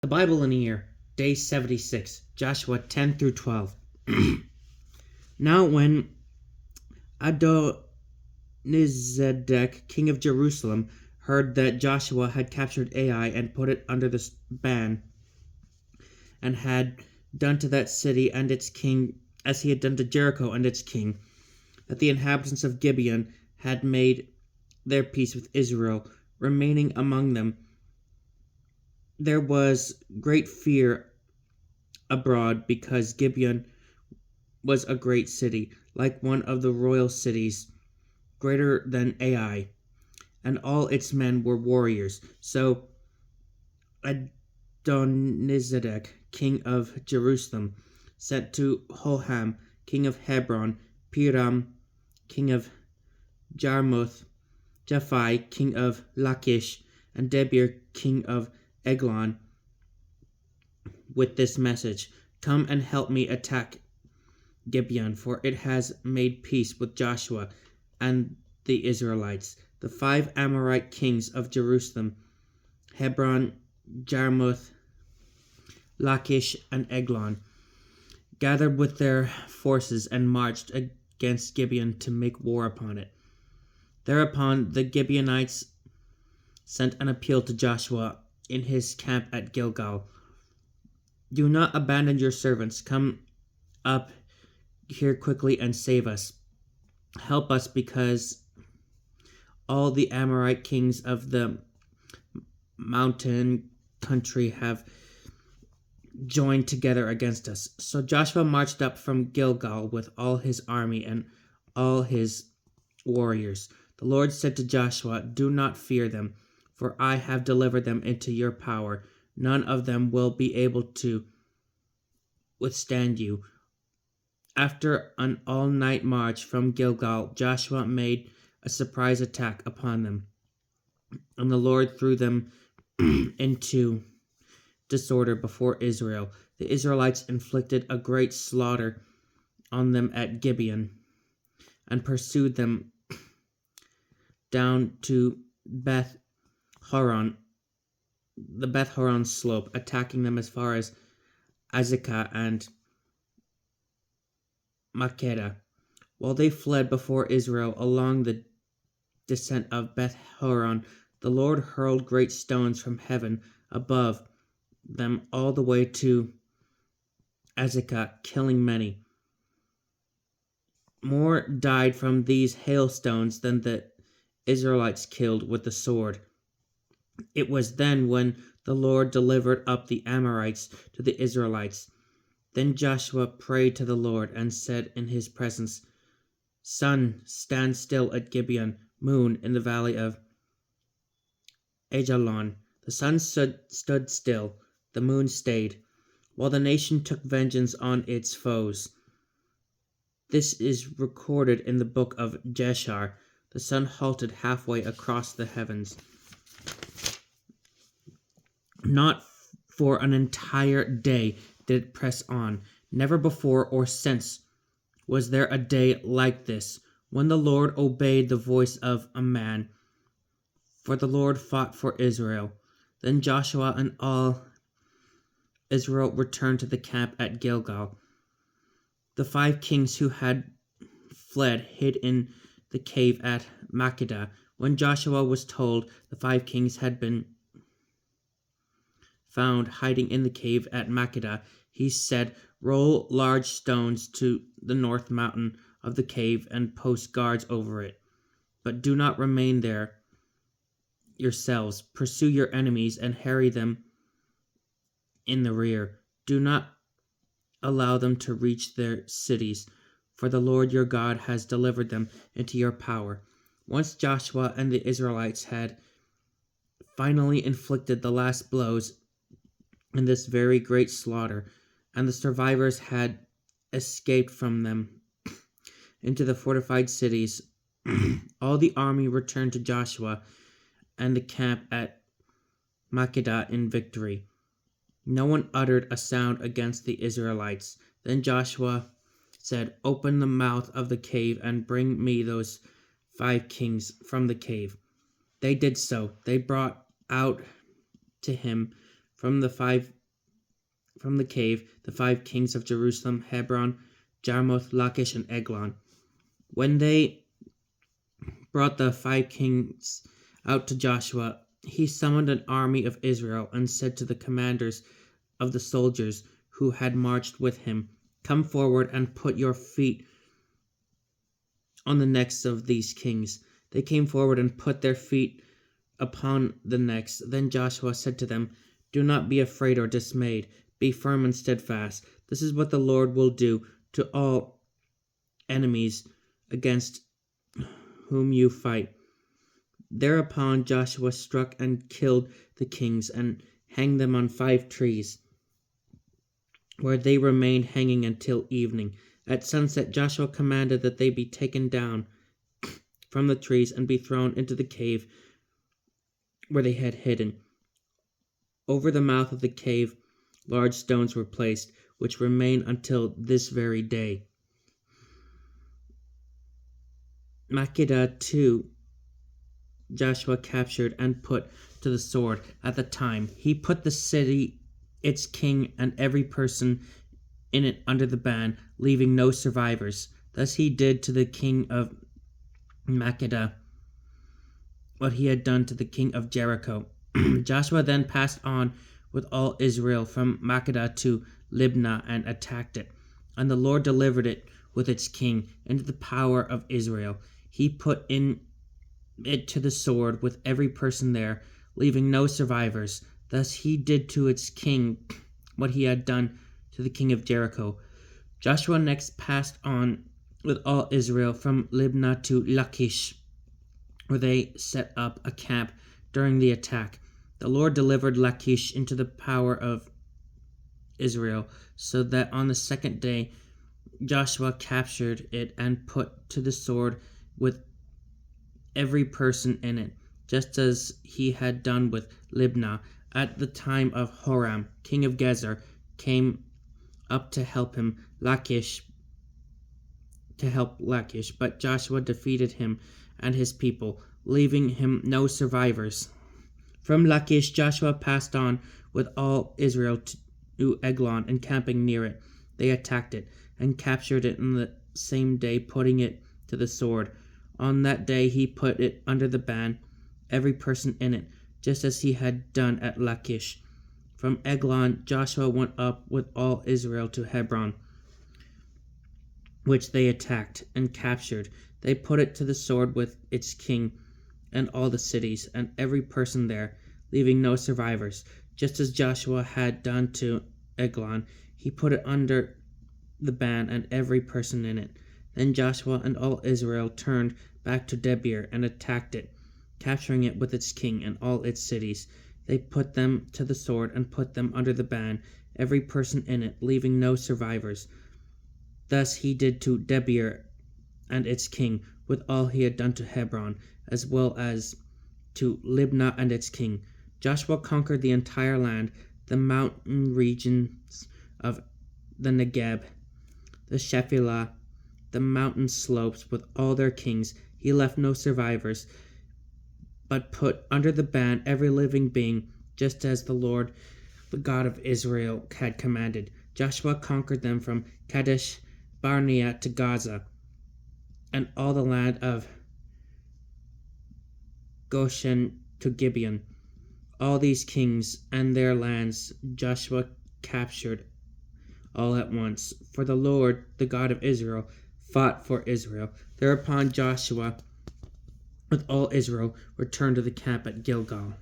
The Bible in a year, day 76, Joshua 10 through 12. Now, when Adonizedek, king of Jerusalem, heard that Joshua had captured Ai and put it under the ban, and had done to that city and its king as he had done to Jericho and its king, that the inhabitants of Gibeon had made their peace with Israel, remaining among them, there was great fear abroad, because Gibeon was a great city, like one of the royal cities, greater than Ai, and all its men were warriors. So Adonizedek, king of Jerusalem, sent to Hoham, king of Hebron, Piram, king of Jarmuth, Japhi, king of Lachish, and Debir, king of Eglon, with this message: "Come and help me attack Gibeon, for it has made peace with Joshua and the Israelites." The 5 Amorite kings of Jerusalem, Hebron, Jarmuth, Lachish, and Eglon, gathered with their forces and marched against Gibeon to make war upon it. Thereupon the Gibeonites sent an appeal to Joshua in his camp at Gilgal: "Do not abandon your servants. Come up here quickly and save us. Help us, because all the Amorite kings of the mountain country have joined together against us." So Joshua marched up from Gilgal with all his army and all his warriors. The Lord said to Joshua, "Do not fear them, for I have delivered them into your power. None of them will be able to withstand you." After an all-night march from Gilgal, Joshua made a surprise attack upon them, and the Lord threw them into disorder before Israel. The Israelites inflicted a great slaughter on them at Gibeon, and pursued them down to Beth Horon, the Beth Horon slope, attacking them as far as Azekah and Makkedah. While they fled before Israel along the descent of Beth Horon, the Lord hurled great stones from heaven above them all the way to Azekah, killing many. More died from these hailstones than the Israelites killed with the sword. It was then when the Lord delivered up the Amorites to the Israelites. Then Joshua prayed to the Lord and said in his presence: "Sun, stand still at Gibeon. Moon, in the valley of Ajalon." The sun stood still, the moon stayed, while the nation took vengeance on its foes. This is recorded in the book of Jeshar. The sun halted halfway across the heavens. Not for an entire day did it press on. Never before or since was there a day like this, when the Lord obeyed the voice of a man. For the Lord fought for Israel. Then Joshua and all Israel returned to the camp at Gilgal. The 5 kings who had fled hid in the cave at Makkedah. When Joshua was told the 5 kings had been found hiding in the cave at Makkedah, he said, "Roll large stones to the north mountain of the cave and post guards over it. But do not remain there yourselves. Pursue your enemies and harry them in the rear. Do not allow them to reach their cities, for the Lord your God has delivered them into your power." Once Joshua and the Israelites had finally inflicted the last blows in this very great slaughter, and the survivors had escaped from them into the fortified cities, all the army returned to Joshua and the camp at Makkedah in victory. No one uttered a sound against the Israelites. Then Joshua said, "Open the mouth of the cave and bring me those 5 kings from the cave." They did so. They brought out to him from the cave the 5 kings of Jerusalem, Hebron, Jarmuth, Lachish, and Eglon. When they brought the 5 kings out to Joshua, he summoned an army of Israel and said to the commanders of the soldiers who had marched with him, "Come forward and put your feet on the necks of these kings." They came forward and put their feet upon the necks. Then Joshua said to them, "Do not be afraid or dismayed. Be firm and steadfast. This is what the Lord will do to all enemies against whom you fight." Thereupon Joshua struck and killed the kings and hanged them on 5 trees, where they remained hanging until evening. At sunset Joshua commanded that they be taken down from the trees and be thrown into the cave where they had hidden. Over the mouth of the cave large stones were placed, which remain until this very day. Makkedah too Joshua captured and put to the sword. At the time he put the city, its king, and every person in it under the ban, leaving no survivors. Thus he did to the king of Makkedah what he had done to the king of Jericho. Joshua then passed on with all Israel from Makkedah to Libnah and attacked it, and the Lord delivered it with its king into the power of Israel. He put in it to the sword with every person there, leaving no survivors. Thus he did to its king what he had done to the king of Jericho. Joshua next passed on with all Israel from Libnah to Lachish, where they set up a camp during the attack. The Lord delivered Lachish into the power of Israel, so that on the 2nd day Joshua captured it and put to the sword with every person in it, just as he had done with Libnah. At the time of Horam, king of Gezer, came up to help Lachish, but Joshua defeated him and his people, leaving him no survivors. From Lachish Joshua passed on with all Israel to Eglon, encamping near it. They attacked it and captured it in the same day, putting it to the sword. On that day he put it under the ban, every person in it, just as he had done at Lachish. From Eglon Joshua went up with all Israel to Hebron, which they attacked and captured. They put it to the sword with its king and all the cities and every person there, leaving no survivors. Just as Joshua had done to Eglon, he put it under the ban and every person in it. Then Joshua and all Israel turned back to Debir and attacked it, capturing it with its king and all its cities. They put them to the sword and put them under the ban, every person in it, leaving no survivors. Thus he did to Debir and its king with all he had done to Hebron, as well as to Libnah and its king. Joshua conquered the entire land, the mountain regions of the Negeb, the Shephelah, the mountain slopes with all their kings. He left no survivors, but put under the ban every living being, just as the Lord, the God of Israel, had commanded. Joshua conquered them from Kadesh Barnea to Gaza, and all the land of Goshen to Gibeon. All these kings and their lands Joshua captured all at once, for the Lord, the God of Israel, fought for Israel. Thereupon Joshua with all Israel returned to the camp at Gilgal.